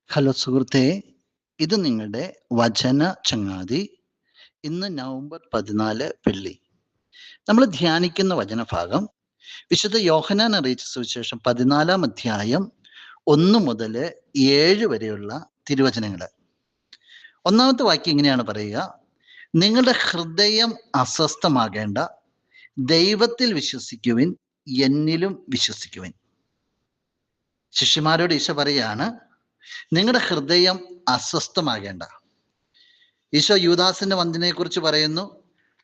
Hello സുഹൃത്തേ, ഇത് നിങ്ങളുടെ വചന ചങ്ങാതി. ഇന്ന് നവംബർ 14 വെള്ളി. നമ്മൾ ധ്യാനിക്കുന്ന വചനഭാഗം വിശുദ്ധ യോഹന്നാൻ അറിയിച്ച സുവിശേഷം 14 അധ്യായം 1 മുതൽ 7 വരെയുള്ള തിരുവചനങ്ങൾ. ഒന്നാമത്തെ വാക്യം ഇങ്ങനെയാണ് പറയുക: നിങ്ങളുടെ ഹൃദയം അസ്വസ്ഥമാകേണ്ട, ദൈവത്തിൽ വിശ്വസിക്കുവിൻ, എന്നിലും വിശ്വസിക്കുവിൻ. ശിഷ്യന്മാരോട് ഈശോ പറയാണ്, നിങ്ങളുടെ ഹൃദയം അസ്വസ്ഥമാകേണ്ട. ഈശോ യൂദാസിന്റെ വഞ്ചനയെ കുറിച്ച് പറയുന്നു,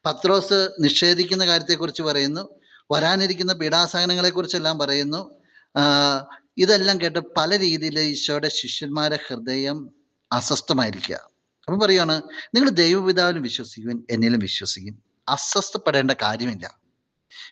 പത്രോസ് നിഷേധിക്കുന്ന കാര്യത്തെക്കുറിച്ച് പറയുന്നു, വരാനിരിക്കുന്ന പീഡാസഹനങ്ങളെ കുറിച്ചെല്ലാം പറയുന്നു. ഇതെല്ലാം കേട്ട് പല രീതിയിൽ ഈശോയുടെ ശിഷ്യന്മാരുടെ ഹൃദയം അസ്വസ്ഥമായിരിക്കുക. അപ്പൊ പറയാണ്, നിങ്ങൾ ദൈവപിതാവിലും വിശ്വസിക്കുവിൻ, എന്നിലും വിശ്വസിക്കും. അസ്വസ്ഥപ്പെടേണ്ട കാര്യമില്ല.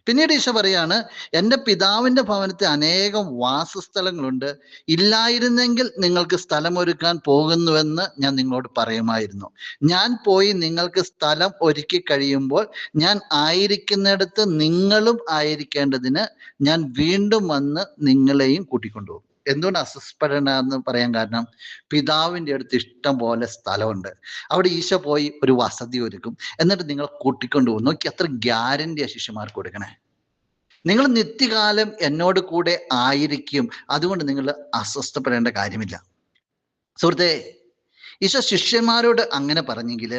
പിന്നീട് ഈശോ പറയാണ്, എൻ്റെ പിതാവിൻ്റെ ഭവനത്തിൽ അനേകം വാസസ്ഥലങ്ങളുണ്ട്, ഇല്ലായിരുന്നെങ്കിൽ നിങ്ങൾക്ക് സ്ഥലമൊരുക്കാൻ പോകുന്നുവെന്ന് ഞാൻ നിങ്ങളോട് പറയുമായിരുന്നു. ഞാൻ പോയി നിങ്ങൾക്ക് സ്ഥലം ഒരുക്കി കഴിയുമ്പോൾ ഞാൻ ആയിരിക്കുന്നിടത്ത് നിങ്ങളും ആയിരിക്കേണ്ടതിന് ഞാൻ വീണ്ടും വന്ന് നിങ്ങളെയും കൂട്ടിക്കൊണ്ടുപോകും. എന്തുകൊണ്ട് അസ്വസ്ഥപ്പെടേണ്ടെന്ന് പറയാൻ കാരണം, പിതാവിൻ്റെ അടുത്ത് ഇഷ്ടം പോലെ സ്ഥലമുണ്ട്. അവിടെ ഈശോ പോയി ഒരു വസതി ഒരുക്കും, എന്നിട്ട് നിങ്ങൾ കൂട്ടിക്കൊണ്ടുപോകും. നോക്കി, അത്ര ഗ്യാരണ്ടിയാ ശിഷ്യന്മാർക്ക് കൊടുക്കണേ. നിങ്ങൾ നിത്യകാലം എന്നോട് കൂടെ ആയിരിക്കും, അതുകൊണ്ട് നിങ്ങൾ അസ്വസ്ഥപ്പെടേണ്ട കാര്യമില്ല. സുഹൃത്തെ, ഈശോ ശിഷ്യന്മാരോട് അങ്ങനെ പറഞ്ഞെങ്കിൽ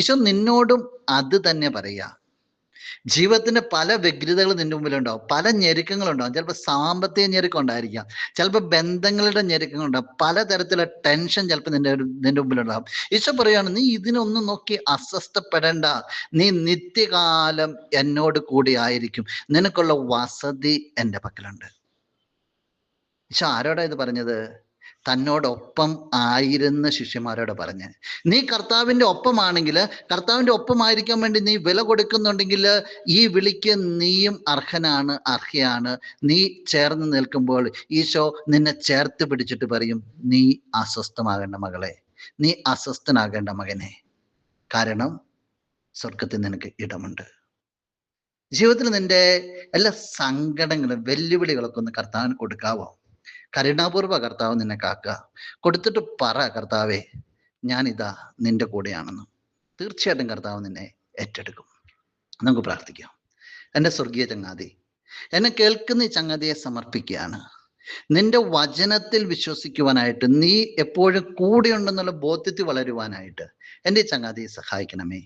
ഈശോ നിന്നോടും അത് തന്നെ പറയുക. ജീവിതത്തിന്റെ പല വ്യഗ്രതകൾ നിന്റെ മുമ്പിലുണ്ടാവും, പല ഞെരുക്കങ്ങളുണ്ടാവും. ചിലപ്പോൾ സാമ്പത്തിക ഞെരുക്കം ഉണ്ടായിരിക്കാം, ചിലപ്പോൾ ബന്ധങ്ങളുടെ ഞെരുക്കങ്ങളുണ്ടാവും, പലതരത്തിലുള്ള ടെൻഷൻ ചിലപ്പോൾ നിന്റെ മുമ്പിലുണ്ടാവും. ഈശോ പറയാണ്, നീ ഇതിനൊന്നും നോക്കി അസ്വസ്ഥപ്പെടേണ്ട, നീ നിത്യകാലം എന്നോട് കൂടി ആയിരിക്കും, നിനക്കുള്ള വസതി എൻ്റെ പക്കലുണ്ട്. ഈശോ ആരോടാ ഇത് പറഞ്ഞത്? തന്നോടൊപ്പം ആയിരുന്ന ശിഷ്യന്മാരോട് പറഞ്ഞ്. നീ കർത്താവിൻ്റെ ഒപ്പമാണെങ്കിൽ, കർത്താവിൻ്റെ ഒപ്പമായിരിക്കാൻ വേണ്ടി നീ വില കൊടുക്കുന്നുണ്ടെങ്കിൽ, ഈ വിളിക്ക് നീയും അർഹനാണ്, അർഹയാണ്. നീ ചേർന്ന് നിൽക്കുമ്പോൾ ഈശോ നിന്നെ ചേർത്ത് പിടിച്ചിട്ട് പറയും, നീ അസ്വസ്ഥമാകേണ്ട മകളെ, നീ അസ്വസ്ഥനാകേണ്ട മകനെ, കാരണം സ്വർഗത്തിൽ നിനക്ക് ഇടമുണ്ട്. ജീവിതത്തിൽ നിന്റെ എല്ലാ സങ്കടങ്ങളും വെല്ലുവിളികളൊക്കെ ഒന്ന് കർത്താവിന് കൊടുക്കാവോ? കരുണാപൂർവ്വ കർത്താവ് നിന്നെ കാക്കുക. കൊടുത്തിട്ട് പറ, കർത്താവേ, ഞാനിതാ നിന്റെ കൂടെയാണെന്ന്. തീർച്ചയായിട്ടും കർത്താവ് നിന്നെ ഏറ്റെടുക്കും. നമുക്ക് പ്രാർത്ഥിക്കാം. എൻ്റെ സ്വർഗീയ ചങ്ങാതി, എന്നെ കേൾക്കുന്ന ഈ ചങ്ങാതിയെ സമർപ്പിക്കുകയാണ്. നിന്റെ വചനത്തിൽ വിശ്വസിക്കുവാനായിട്ട്, നീ എപ്പോഴും കൂടെയുണ്ടെന്നുള്ള ബോധ്യത്തിൽ വളരുവാനായിട്ട് എൻ്റെ ഈ ചങ്ങാതിയെ സഹായിക്കണമേ.